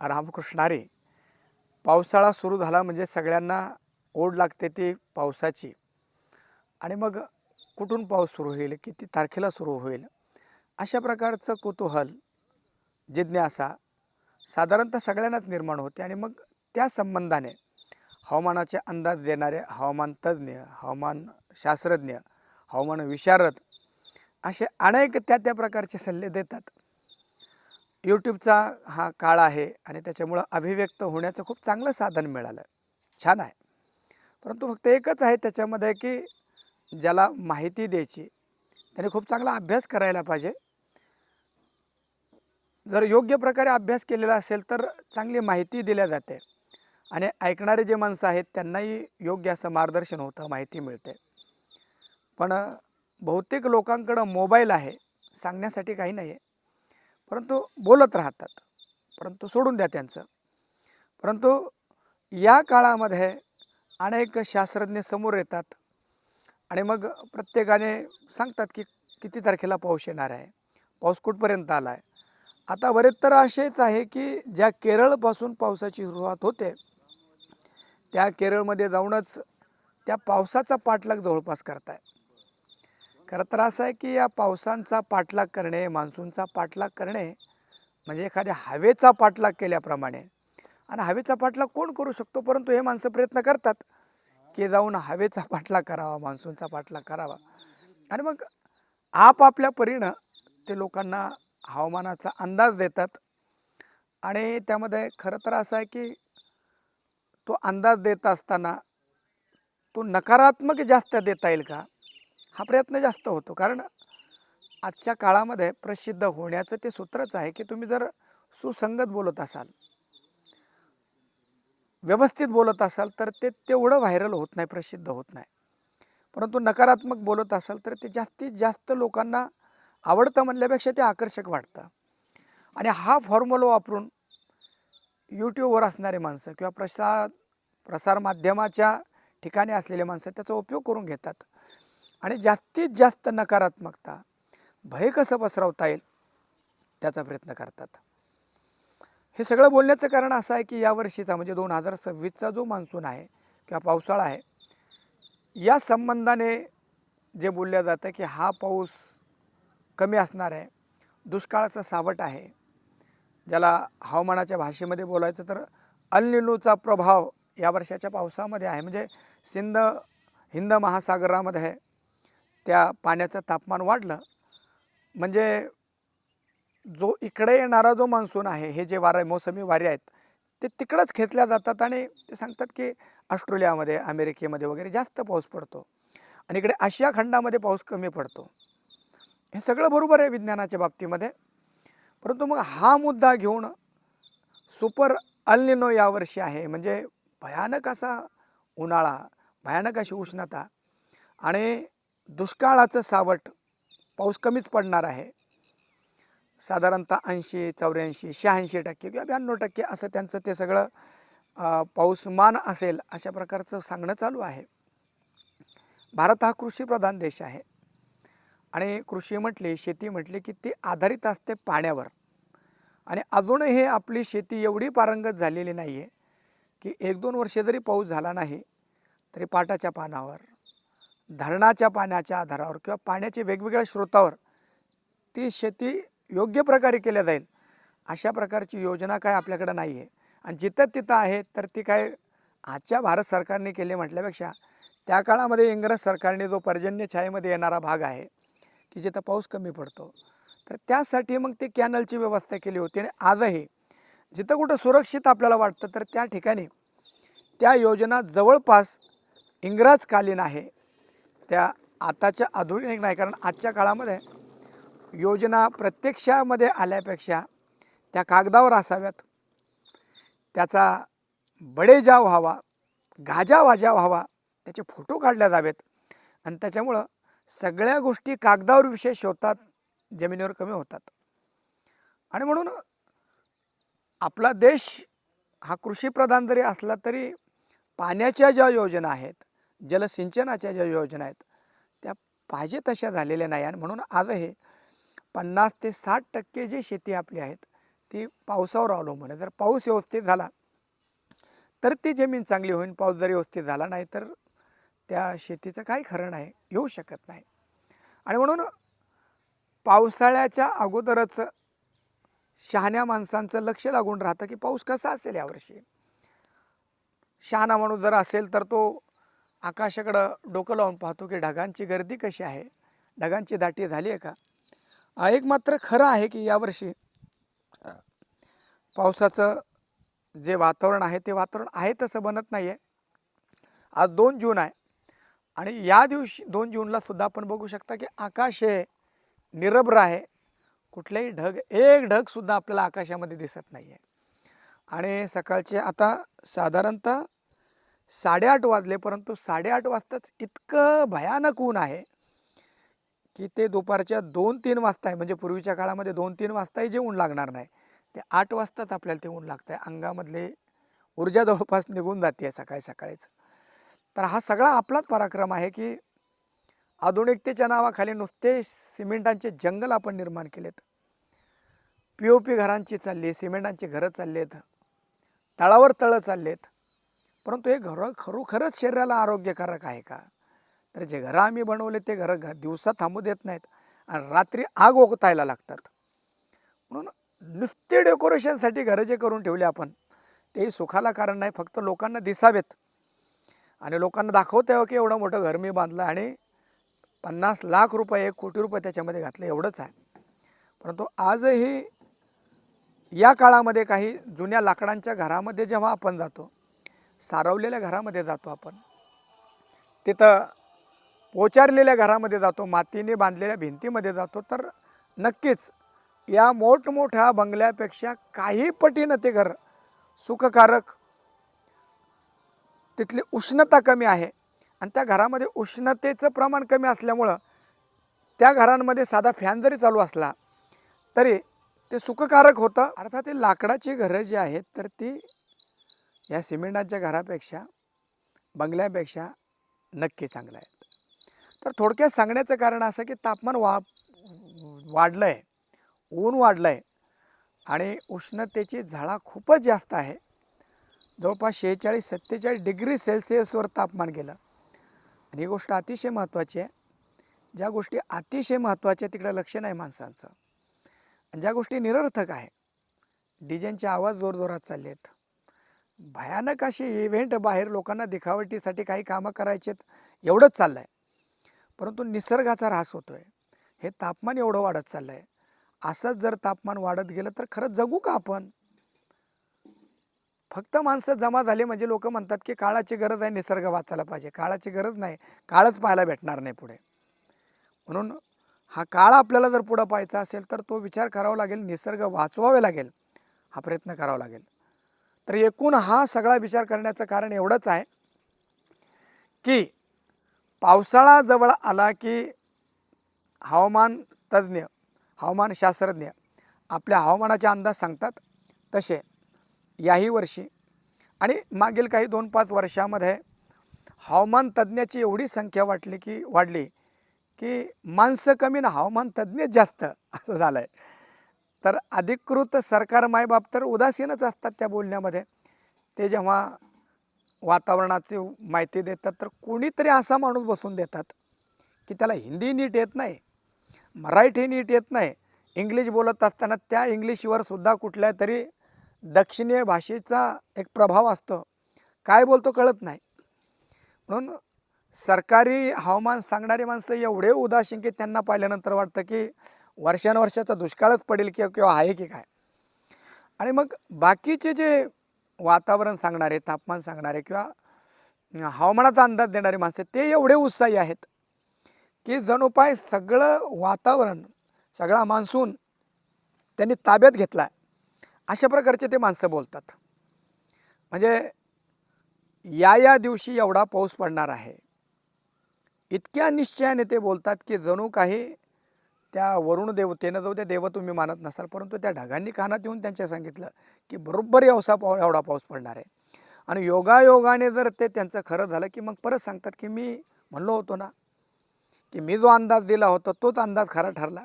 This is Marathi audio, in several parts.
रामकृष्ण हरी. पावसाळा सुरू झाला म्हणजे सगळ्यांना ओढ लागते ती पावसाची. आणि मग कुठून पाऊस सुरू होईल, किती तारखेला सुरू होईल, अशा प्रकारचं कुतूहल, जिज्ञासा साधारणतः सगळ्यांनाच निर्माण होते. आणि मग त्या संबंधाने हवामानाचे अंदाज देणारे हवामान तज्ज्ञ, हवामान शास्त्रज्ञ, हवामान विशारद असे अनेक त्या प्रकारचे सल्ले देतात. यूट्यूबचा हा काळ आहे आणि त्याच्यामुळं अभिव्यक्त होण्याचं खूप चांगलं साधन मिळालं. छान आहे. परंतु फक्त एकच आहे त्याच्यामध्ये की ज्याला माहिती द्यायची त्याने खूप चांगला अभ्यास करायला पाहिजे. जर योग्य प्रकारे अभ्यास केलेला असेल तर चांगली माहिती दिल्या जाते आणि ऐकणारे जे माणसं आहेत त्यांनाही योग्य असं मार्गदर्शन होतं, माहिती मिळते. पण बहुतेक लोकांकडं मोबाईल आहे, सांगण्यासाठी काही नाही आहे, परंतु बोलत राहतात. परंतु सोडून द्या त्यांचं. परंतु या काळामध्ये अनेक शास्त्रज्ञ समोर येतात आणि मग प्रत्येकाने सांगतात की किती तारखेला पाऊस येणार आहे, पाऊस कुठपर्यंत आला आहे. आता बरेच तर असेच आहे की ज्या केरळपासून पावसाची सुरुवात होते त्या केरळमध्ये जाऊनच त्या पावसाचा पाठलाग जवळपास करताय. खरं तर असं आहे की या पावसांचा पाठलाग करणे, मान्सूनचा पाठलाग करणे म्हणजे एखाद्या हवेचा पाठलाग केल्याप्रमाणे. आणि हवेचा पाठलाग कोण करू शकतो, परंतु हे माणसं प्रयत्न करतात की जाऊन हवेचा पाठलाग करावा, मान्सूनचा पाठलाग करावा. आणि मग आपापल्या परीनं ते लोकांना हवामानाचा अंदाज देतात. आणि त्यामध्ये खरं तर असं आहे की तो अंदाज देत असताना तो नकारात्मक जास्त देता येईल का, हा प्रयत्न जास्त होतो. कारण आजच्या काळामध्ये प्रसिद्ध होण्याचं ते सूत्रच आहे की तुम्ही जर सुसंगत बोलत असाल, व्यवस्थित बोलत असाल तर ते तेवढं व्हायरल होत नाही, प्रसिद्ध होत नाही. परंतु नकारात्मक बोलत असाल तर ते जास्तीत जास्त लोकांना आवडतं म्हणल्यापेक्षा ते आकर्षक वाटतं. आणि हा फॉर्म्युला वापरून यूट्यूबवर असणारे माणसं किंवा प्रसार माध्यमाच्या ठिकाणी असलेले माणसं त्याचा उपयोग करून घेतात आणि जास्तीत जास्त नकारात्मकता, भय कसं पसरवता येईल त्याचा प्रयत्न करतात. हे सगळं बोलण्याचं कारण असं आहे की यावर्षीचा म्हणजे 2026चा जो मान्सून आहे किंवा पावसाळा आहे, या संबंधाने जे बोललं जातं की हा पाऊस कमी असणार आहे, दुष्काळाचं सावट आहे. ज्याला हवामानाच्या भाषेमध्ये बोलायचं तर अल निनोचा प्रभाव या वर्षाच्या पावसामध्ये आहे. म्हणजे हिंद महासागरामध्ये त्या पाण्याचं तापमान वाढलं म्हणजे जो इकडे येणारा जो मान्सून आहे, हे जे वारे, मोसमी वारे आहेत ते तिकडंच खेचल्या जातात. आणि ते सांगतात की ऑस्ट्रेलियामध्ये, अमेरिकेमध्ये वगैरे जास्त पाऊस पडतो आणि इकडे आशिया खंडामध्ये पाऊस कमी पडतो. हे सगळं बरोबर आहे विज्ञानाच्या बाबतीमध्ये. परंतु मग हा मुद्दा घेऊन सुपर अल निनो यावर्षी आहे म्हणजे भयानक असा उन्हाळा, भयानक अशी उष्णता आणि दुष्काळाचं सावट, पाऊस कमीच पडणार आहे. साधारणतः 80, 84, 86% किंवा 92% असं त्यांचं ते सगळं पाऊसमान असेल अशा प्रकारचं सांगणं चालू आहे. भारत हा कृषीप्रधान देश आहे आणि कृषी म्हटली, शेती म्हटली की ती आधारित असते पाण्यावर. आणि अजूनही आपली शेती एवढी पारंगत झालेली नाही आहे की 1-2 वर्ष जरी पाऊस झाला नाही तरी पाटाच्या पानावर, धरणाच्या पाण्याच्या आधारावर किंवा पाण्याच्या वेगवेगळ्या स्रोतावर ती शेती योग्य प्रकारे केल्या जाईल अशा प्रकारची योजना काय आपल्याकडे नाही आहे. आणि जिथं तिथं आहे तर ती काय आजच्या भारत सरकारने केली म्हटल्यापेक्षा त्या काळामध्ये इंग्रज सरकारने जो पर्जन्य छायेमध्ये येणारा भाग आहे की जिथं पाऊस कमी पडतो, तर त्यासाठी मग ते कॅनलची व्यवस्था केली होती. आणि आजही जिथं कुठं सुरक्षित आपल्याला वाटतं तर त्या ठिकाणी त्या योजना जवळपास इंग्रजकालीन आहे, त्या आताच्या आधुनिक नाही. कारण आजच्या काळामध्ये योजना प्रत्यक्षामध्ये आल्यापेक्षा त्या कागदावर असाव्यात, त्याचा बडेजाव व्हावा, गाजावाजा व्हावा, त्याचे फोटो काढले जावेत आणि त्याच्यामुळं सगळ्या गोष्टी कागदावर विशेष होतात, जमिनीवर कमी होतात. आणि म्हणून आपला देश हा कृषीप्रधान जरी असला तरी पाण्याच्या ज्या योजना आहेत, जलसिंचनाच्या ज्या योजना आहेत त्या पाहिजे तशा झालेल्या नाही. आणि म्हणून आजही 50 ते 60% जी शेती आपली आहेत ती पावसावर अवलंबून आहे. जर पाऊस व्यवस्थित झाला तर ती जमीन चांगली होईल. पाऊस जर व्यवस्थित झाला नाही तर त्या शेतीचं काही खरं नाही, येऊ शकत नाही. आणि म्हणून पावसाळ्याच्या अगोदरच शहाण्या माणसांचं लक्ष लागून राहतं की पाऊस कसा असेल यावर्षी. शहाणा माणूस जर असेल तर तो आकाशाकडं डोकं लावून पाहतो की ढगांची गर्दी कशी आहे, ढगांची दाटी झाली आहे का. एक मात्र खरं आहे की यावर्षी पावसाचं जे वातावरण आहे ते वातावरण आहे तसं बनत नाही आहे. आज 2 जून आहे आणि या दिवशी 2 जूनला सुद्धा आपण बघू शकता की आकाश हे निरभ्र आहे. कुठलेही ढग, एक ढगसुद्धा आपल्याला आकाशामध्ये दिसत नाही आहे. आणि सकाळचे आता साधारणतः 8:30 वाजले, परंतु 8:30 वाजताच इतकं भयानक ऊन आहे की ते दुपारच्या 2-3 वाजता आहे. म्हणजे पूर्वीच्या काळामध्ये 2-3 वाजताही जे ऊन लागणार नाही ते 8 वाजताच आपल्याला ते ऊन लागतं आहे. अंगामधले ऊर्जा जवळपास निघून जाते सकाळी सकाळीच. तर हा सगळा आपलाच पराक्रम आहे की आधुनिकतेच्या नावाखाली नुसते सिमेंटांचे जंगल आपण निर्माण केलेत. POP घरांची चालली, सिमेंटांची घरं चाललेत, तळावर तळं चाललेत. परंतु हे घरं खरोखरच शरीराला आरोग्यकारक आहे का. तर जे घरं आम्ही बनवले ते घरं दिवसा थांबू देत नाहीत आणि रात्री आग ओकतायला लागतात. म्हणून नुसते डेकोरेशनसाठी घरं जे करून ठेवले आपण तेही सुखाला कारण नाही, फक्त लोकांना दिसावेत आणि लोकांना दाखवता यावं की एवढं मोठं घर मी बांधलं आणि 50 लाख रुपये 1 कोटी रुपये त्याच्यामध्ये घातले, एवढंच आहे. परंतु आजही या काळामध्ये काही जुन्या लाकडांच्या घरामध्ये जेव्हा आपण जातो, सारवलेल्या घरामध्ये जातो, आपण तिथं पोचारलेल्या घरामध्ये जातो, मातीने बांधलेल्या भिंतीमध्ये जातो, तर नक्कीच या मोठमोठ्या बंगल्यापेक्षा काही पटीनं ते घर सुखकारक, तिथली उष्णता कमी आहे आणि त्या घरामध्ये उष्णतेचं प्रमाण कमी असल्यामुळं त्या घरांमध्ये साधा फॅन जरी चालू असला तरी ते सुखकारक होतं. अर्थात ते लाकडाची घरं जी आहेत तर ती या सिमेंटाच्या घरापेक्षा, बंगल्यापेक्षा नक्की चांगलं आहे. तर थोडक्यात सांगण्याचं कारण असं की तापमान वाढलं आहे, ऊन वाढलं आहे आणि उष्णतेची झळा खूपच जास्त आहे. जवळपास 46-47 डिग्री सेल्सिअसवर तापमान गेलं. आणि ही गोष्ट अतिशय महत्त्वाची आहे. ज्या गोष्टी अतिशय महत्त्वाच्या तिकडे लक्ष नाही माणसांचं, आणि ज्या गोष्टी निरर्थक आहे, डीजेंचे आवाज जोरजोरात चालले आहेत, भयानक अशी इव्हेंट बाहेर लोकांना दिखावटीसाठी काही कामं करायचेत, एवढंच चाललं आहे. परंतु निसर्गाचा ऱ्हास होतो आहे. हे तापमान एवढं वाढत चाललं आहे. असंच जर तापमान वाढत गेलं तर खरंच जगू का आपण. फक्त माणसं जमा झाली म्हणजे लोक म्हणतात की काळाची गरज आहे, निसर्ग वाचायला पाहिजे. काळाची गरज नाही, काळच पाहायला भेटणार नाही पुढे. म्हणून हा काळ आपल्याला जर पुढं पाहायचा असेल तर तो विचार करावा लागेल, निसर्ग वाचवावे लागेल, हा प्रयत्न करावा लागेल. तर एकूण हा सगळा विचार करण्याचं कारण एवढंच आहे की पावसाळा जवळ आला की हवामान तज्ज्ञ, हवामानशास्त्रज्ञ आपल्या हवामानाचे अंदाज सांगतात. तसे याही वर्षी आणि मागील काही 2-5 वर्षामध्ये हवामान तज्ज्ञाची एवढी संख्या वाढली की माणसं कमी ना हवामान तज्ज्ञ जास्त असं झालं आहे. तर अधिकृत सरकार मायबाप तर उदासीनच असतात त्या बोलण्यामध्ये. ते जेव्हा वातावरणाची माहिती देतात तर कोणीतरी असा माणूस बसून देतात की त्याला हिंदी नीट येत नाही, मराठी नीट येत नाही, इंग्लिश बोलत असताना त्या इंग्लिशवर सुद्धा कुठल्या तरी दक्षिणीय भाषेचा एक प्रभाव असतो, काय बोलतो कळत नाही. म्हणून सरकारी हवामान सांगणारी माणसं एवढे उदासीन की त्यांना पाहिल्यानंतर वाटतं की वर्षानुवर्षाचा दुष्काळच पडेल किंवा आहे की काय. आणि मग बाकीचे जे वातावरण सांगणारे, तापमान सांगणारे किंवा हवामानाचा अंदाज देणारे माणसं ते एवढे उत्साही आहेत की जणू पाय सगळं वातावरण, सगळा मान्सून त्यांनी ताब्यात घेतला, अशा प्रकारचे ते माणसं बोलतात. म्हणजे या दिवशी एवढा पाऊस पडणार आहे, इतक्या निश्चयाने ते बोलतात की जणू काही त्या वरुण देवतेनं, जाऊ त्या देव तुम्ही मानत नसाल, परंतु त्या ढगांनी कानात येऊन त्यांच्या सांगितलं की बरोबर एवढा पाऊस पडणार आहे. आणि योगायोगाने जर ते त्यांचं खरं झालं की मग परत सांगतात की मी म्हणलो होतो ना की मी जो अंदाज दिला होता तोच अंदाज खरा ठरला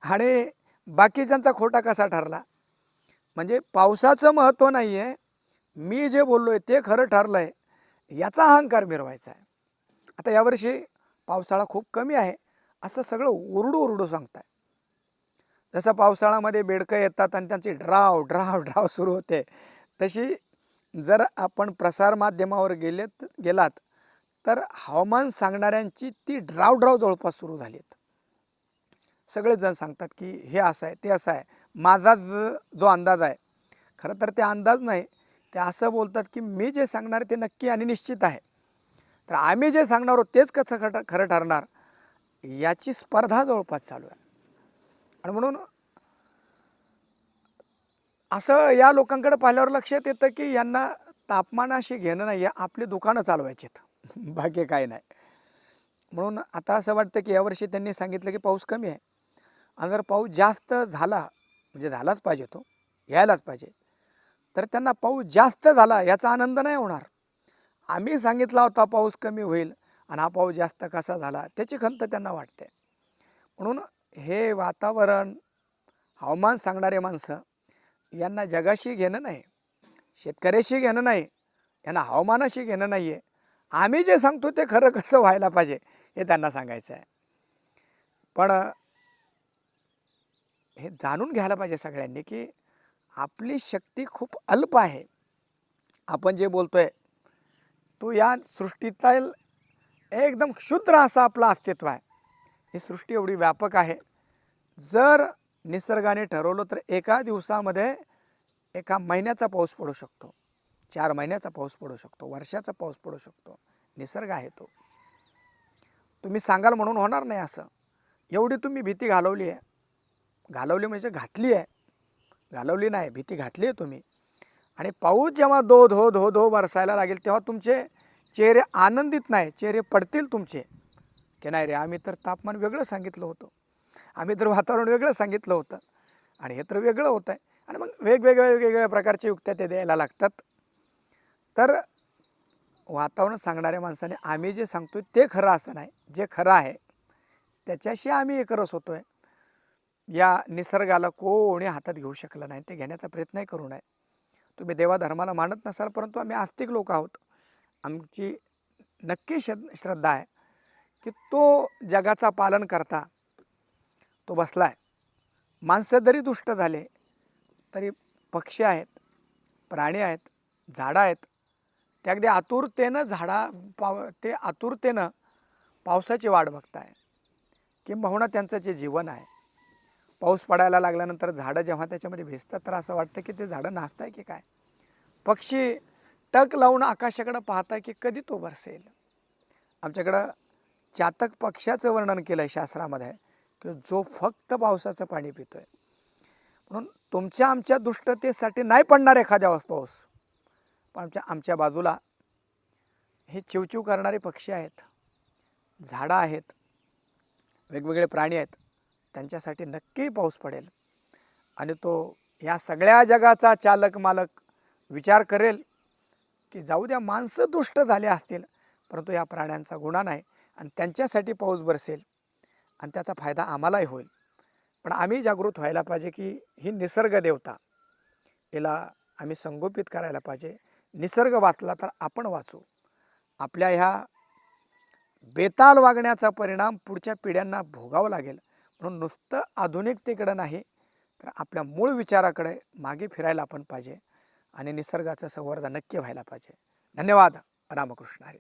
आणि बाकीच्यांचा खोटा कसा ठरला. म्हणजे पावसाचं महत्त्व नाही आहे, मी जे बोललो आहे ते खरं ठरलं आहे याचा अहंकार मिरवायचा आहे. आता यावर्षी पावसाळा खूप कमी आहे असं सगळं ओरडू ओरडू सांगताय. जसं पावसाळ्यामध्ये बेडकं येतात आणि त्यांची ड्राव ड्राव ड्राव सुरू होते, तशी जर आपण प्रसारमाध्यमावर गेलात तर हवामान सांगणाऱ्यांची ती ड्राव ड्राव जवळपास सुरू झाली आहेत. सगळेच जण सांगतात की हे असं आहे ते असं आहे. माझा जो अंदाज आहे, खरं तर ते अंदाज नाही, ते असं बोलतात की मी जे सांगणार ते नक्की आणि निश्चित आहे. तर आम्ही जे सांगणार आहोत तेच कसं खरं ठरणार याची स्पर्धा जवळपास चालू आहे. आणि म्हणून असं या लोकांकडे पाहिल्यावर लक्षात येतं की यांना तापमानाशी घेणं नाही आहे, आपली दुकानं चालवायचीत बाकी काय नाही. म्हणून आता असं वाटतं की यावर्षी त्यांनी सांगितलं की पाऊस कमी आहे, आणि जर पाऊस जास्त झाला म्हणजे झालाच पाहिजे, तो यायलाच पाहिजे, तर त्यांना पाऊस जास्त झाला याचा आनंद नाही होणार. आम्ही सांगितला होता पाऊस कमी होईल आणि हा पाऊस जास्त कसा झाला त्याची खंत त्यांना वाटते. म्हणून हे वातावरण हवामान सांगणारे माणसं यांना जगाशी घेणं नाही, शेतकऱ्याशी घेणं नाही, यांना हवामानाशी घेणं नाही आहे. आम्ही जे सांगतो ते खरं कसं व्हायला पाहिजे हे त्यांना सांगायचं आहे. पण हे जाणून घ्यायला पाहिजे सगळ्यांनी की आपली शक्ती खूप अल्प आहे. आपण जे बोलतोय तो या सृष्टीतील एकदम क्षुद्र असं आपलं अस्तित्व आहे. ही सृष्टी एवढी व्यापक आहे. जर निसर्गाने ठरवलं तर एका दिवसामध्ये एका महिन्याचा पाऊस पडू शकतो, 4 महिन्याचा पाऊस पडू शकतो, वर्षाचा पाऊस पडू शकतो. निसर्ग आहे तो. तुम्ही सांगाल म्हणून होणार नाही असं. एवढी तुम्ही भीती घालवली आहे, घालवली म्हणजे घातली आहे, घालवली नाही, भीती घातली आहे तुम्ही. आणि पाऊस जेव्हा धो धो धो धो बरसायला लागेल तेव्हा तुमचे चेहरे आनंदित नाही, चेहरे पडतील तुमचे की नाही रे, आम्ही तर तापमान वेगळं सांगितलं होतं, आम्ही तर वातावरण वेगळं सांगितलं होतं आणि हे तर वेगळं होतं आहे. आणि मग वेगवेगळ्या प्रकारच्या युक्त्या ते द्यायला लागतात. तर वातावरण सांगणाऱ्या माणसाने आम्ही जे सांगतोय ते खरं असं नाही, जे खरं आहे त्याच्याशी आम्ही एकरस होतो आहे. या निसर्गाला कोणी हातात घेऊ शकलं नाही, ते घेण्याचा प्रयत्नही करू नये. तुम्ही देवाधर्माला मानत नसाल, परंतु आम्ही आस्तिक लोक आहोत. आमची नक्की श्रद्धा आहे की तो जगाचा पालन करता तो बसला आहे. माणसं जरी दुष्ट झाले तरी पक्षी आहेत, प्राणी आहेत, झाडं आहेत, ते अगदी आतुरतेनं ते आतुरतेनं पावसाची वाट बघताय. किंबहुना त्यांचं जे जीवन आहे, पाऊस पडायला लागल्यानंतर झाडं जेव्हा त्याच्यामध्ये भिजतात तर असं वाटतं की ते झाडं नाचताय की काय. पक्षी टक लावून आकाशाकडं पाहताय की कधी तो बरसेल. आमच्याकडं चातक पक्ष्याचं वर्णन केलं आहे शास्त्रामध्ये की जो फक्त पावसाचं पाणी पितोय. म्हणून तुमच्या आमच्या दुष्टतेसाठी नाही पडणार एखाद्या पाऊस, पण आमच्या बाजूला हे चिवचिव करणारे पक्षी आहेत, झाडं आहेत, वेगवेगळे प्राणी आहेत, त्यांच्यासाठी नक्की पाऊस पडेल. आणि तो या सगळ्या जगाचा चालक मालक विचार करेल की जाऊ द्या, माणसं दुष्ट झाले असतील परंतु या प्राण्यांचा गुन्हा नाही, आणि त्यांच्यासाठी पाऊस बरसेल आणि त्याचा फायदा आम्हालाही होईल. पण आम्ही जागृत व्हायला पाहिजे की ही निसर्ग देवता, याला आम्ही संगोपित करायला पाहिजे. निसर्ग वाचला तर आपण वाचू. आपल्या ह्या बेताल वागण्याचा परिणाम पुढच्या पिढ्यांना भोगावं लागेल. म्हणून नुसतं आधुनिकतेकडे नाही तर आपल्या मूळ विचाराकडे मागे फिरायला आपण पाहिजे आणि निसर्गाचं संवर्धन नक्की व्हायला पाहिजे. धन्यवाद. रामकृष्ण हरी.